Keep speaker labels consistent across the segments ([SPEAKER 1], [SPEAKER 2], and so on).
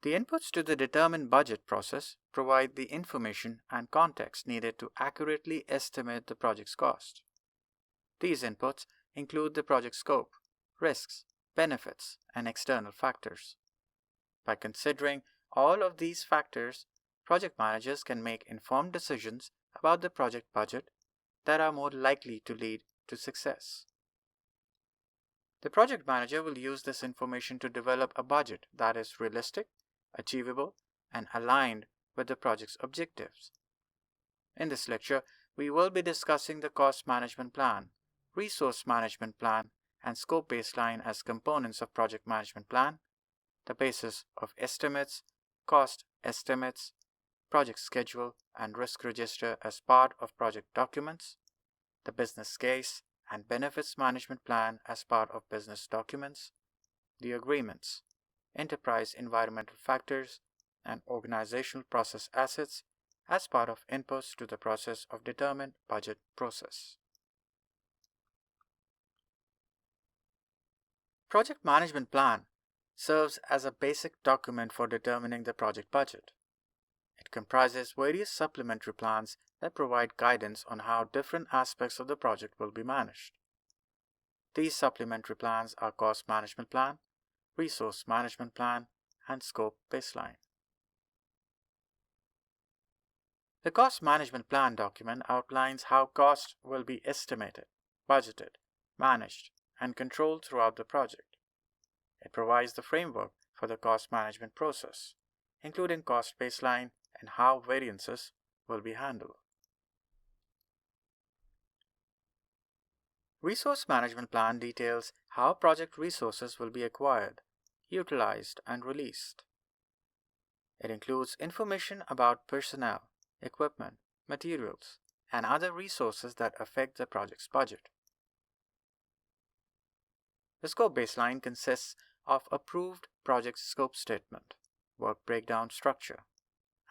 [SPEAKER 1] The inputs to the determined budget process provide the information and context needed to accurately estimate the project's cost. These inputs include the project scope, risks, benefits, and external factors. By considering all of these factors, project managers can make informed decisions about the project budget that are more likely to lead to success. The project manager will use this information to develop a budget that is realistic, achievable, and aligned with the project's objectives. In this lecture, we will be discussing the cost management plan, resource management plan, and scope baseline as components of project management plan, the basis of estimates, cost estimates, project schedule, and risk register as part of project documents, the business case and benefits management plan as part of business documents, the agreements, enterprise environmental factors, and organizational process assets as part of inputs to the process of determined budget process. Project management plan serves as a basic document for determining the project budget. It comprises various supplementary plans that provide guidance on how different aspects of the project will be managed. These supplementary plans are cost management plan, resource management plan, and scope baseline. The cost management plan document outlines how costs will be estimated, budgeted, managed, and controlled throughout the project. It provides the framework for the cost management process, including cost baseline and how variances will be handled. Resource management plan details how project resources will be acquired, utilized, and released. It includes information about personnel, equipment, materials, and other resources that affect the project's budget. The scope baseline consists of approved project scope statement, work breakdown structure,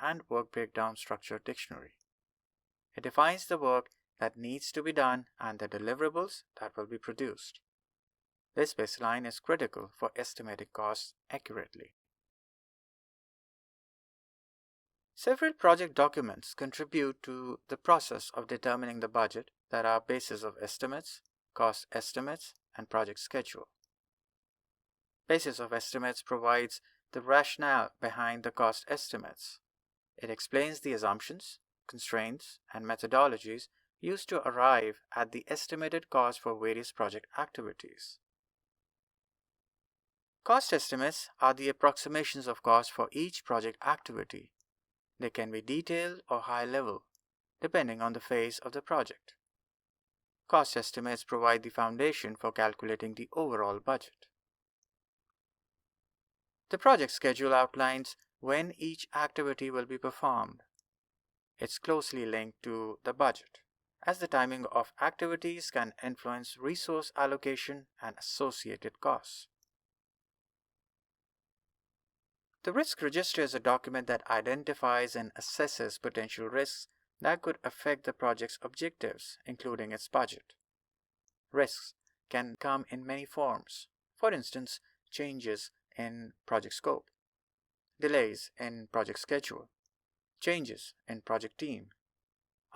[SPEAKER 1] and work breakdown structure dictionary. It defines the work that needs to be done and the deliverables that will be produced. This baseline is critical for estimating costs accurately. Several project documents contribute to the process of determining the budget that are basis of estimates, cost estimates, and project schedule. Basis of estimates provides the rationale behind the cost estimates. It explains the assumptions, constraints, and methodologies used to arrive at the estimated cost for various project activities. Cost estimates are the approximations of cost for each project activity. They can be detailed or high level, depending on the phase of the project. Cost estimates provide the foundation for calculating the overall budget. The project schedule outlines when each activity will be performed. It's closely linked to the budget, as the timing of activities can influence resource allocation and associated costs. The risk register is a document that identifies and assesses potential risks that could affect the project's objectives, including its budget. Risks can come in many forms. For instance, changes in project scope, delays in project schedule, changes in project team,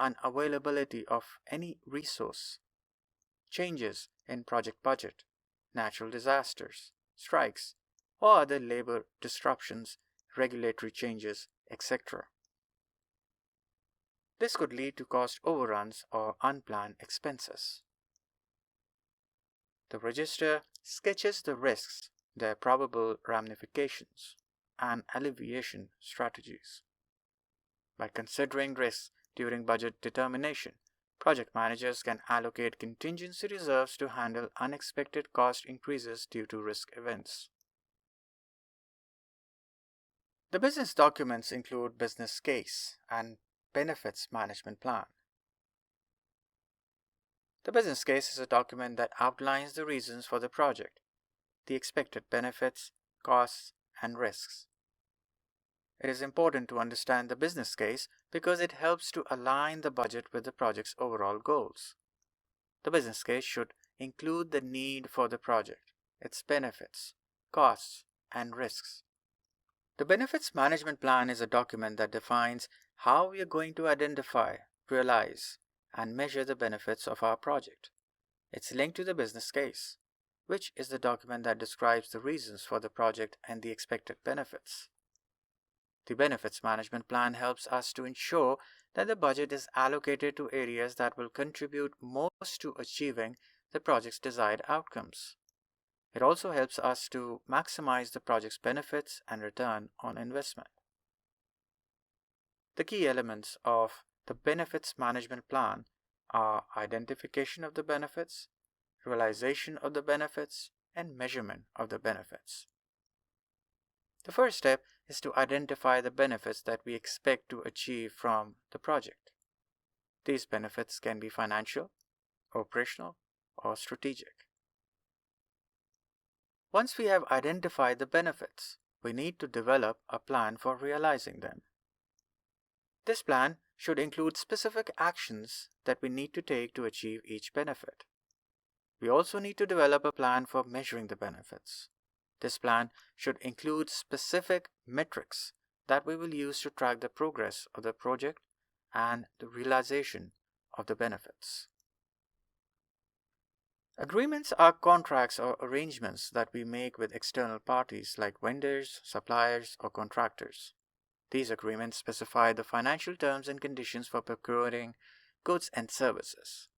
[SPEAKER 1] unavailability of any resource, changes in project budget, natural disasters, strikes, or other labor disruptions, regulatory changes, etc. This could lead to cost overruns or unplanned expenses. The register sketches the risks, their probable ramifications, and alleviation strategies. By considering risks during budget determination, project managers can allocate contingency reserves to handle unexpected cost increases due to risk events. The business documents include business case and benefits management plan. The business case is a document that outlines the reasons for the project, the expected benefits, costs, and risks. It is important to understand the business case because it helps to align the budget with the project's overall goals. The business case should include the need for the project, its benefits, costs, and risks. The benefits management plan is a document that defines how we are going to identify, realize, and measure the benefits of our project. It's linked to the business case, which is the document that describes the reasons for the project and the expected benefits. The benefits management plan helps us to ensure that the budget is allocated to areas that will contribute most to achieving the project's desired outcomes. It also helps us to maximize the project's benefits and return on investment. The key elements of the benefits management plan are identification of the benefits, realization of the benefits, and measurement of the benefits. The first step is to identify the benefits that we expect to achieve from the project. These benefits can be financial, operational, or strategic. Once we have identified the benefits, we need to develop a plan for realizing them. This plan should include specific actions that we need to take to achieve each benefit. We also need to develop a plan for measuring the benefits. This plan should include specific metrics that we will use to track the progress of the project and the realization of the benefits. Agreements are contracts or arrangements that we make with external parties like vendors, suppliers, or contractors. These agreements specify the financial terms and conditions for procuring goods and services.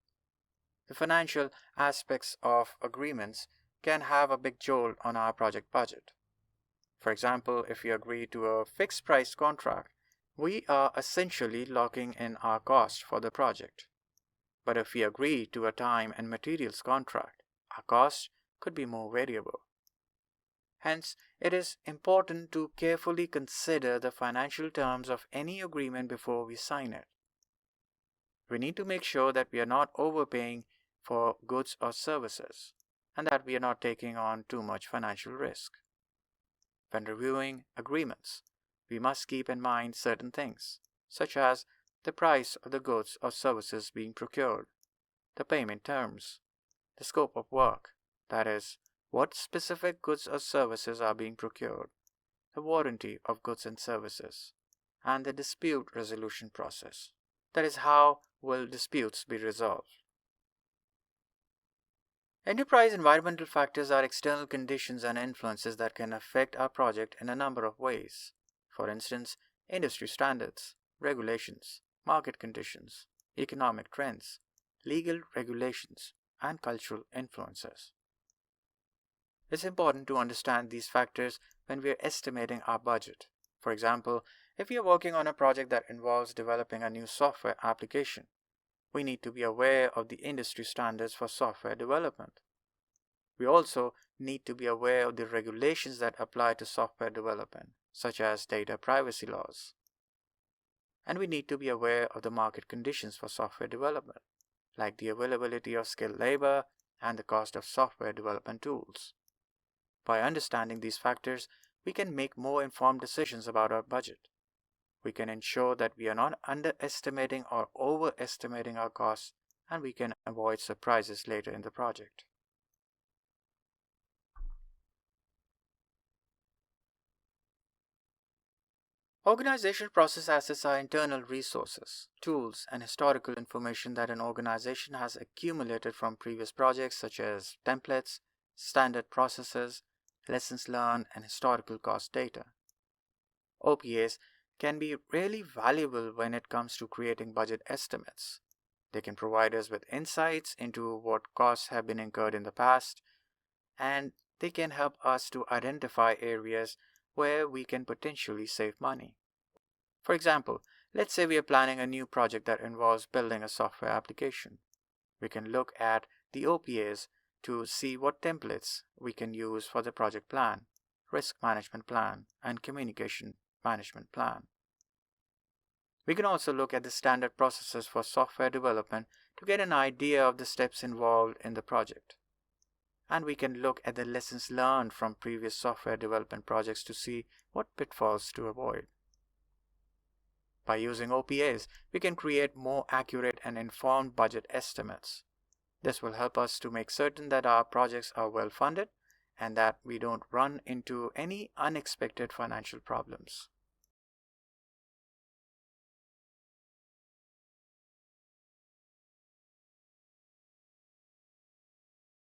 [SPEAKER 1] The financial aspects of agreements can have a big jolt on our project budget. For example, if we agree to a fixed price contract, we are essentially locking in our cost for the project. But if we agree to a time and materials contract, our cost could be more variable. Hence, it is important to carefully consider the financial terms of any agreement before we sign it. We need to make sure that we are not overpaying for goods or services, and that we are not taking on too much financial risk. When reviewing agreements, we must keep in mind certain things, such as the price of the goods or services being procured, the payment terms, the scope of work, that is, what specific goods or services are being procured, the warranty of goods and services, and the dispute resolution process, that is, how will disputes be resolved. Enterprise environmental factors are external conditions and influences that can affect our project in a number of ways. For instance, industry standards, regulations, market conditions, economic trends, legal regulations, and cultural influences. It's important to understand these factors when we are estimating our budget. For example, if we are working on a project that involves developing a new software application, we need to be aware of the industry standards for software development. We also need to be aware of the regulations that apply to software development, such as data privacy laws. And we need to be aware of the market conditions for software development, like the availability of skilled labor and the cost of software development tools. By understanding these factors, we can make more informed decisions about our budget. We can ensure that we are not underestimating or overestimating our costs, and we can avoid surprises later in the project. Organizational process assets are internal resources, tools, and historical information that an organization has accumulated from previous projects, such as templates, standard processes, lessons learned, and historical cost data. OPAs can be really valuable when it comes to creating budget estimates. They can provide us with insights into what costs have been incurred in the past, and they can help us to identify areas where we can potentially save money. For example, let's say we are planning a new project that involves building a software application. We can look at the OPAs to see what templates we can use for the project plan, risk management plan, and communication management plan. We can also look at the standard processes for software development to get an idea of the steps involved in the project. And we can look at the lessons learned from previous software development projects to see what pitfalls to avoid. By using OPAs, we can create more accurate and informed budget estimates. This will help us to make certain that our projects are well funded and that we don't run into any unexpected financial problems.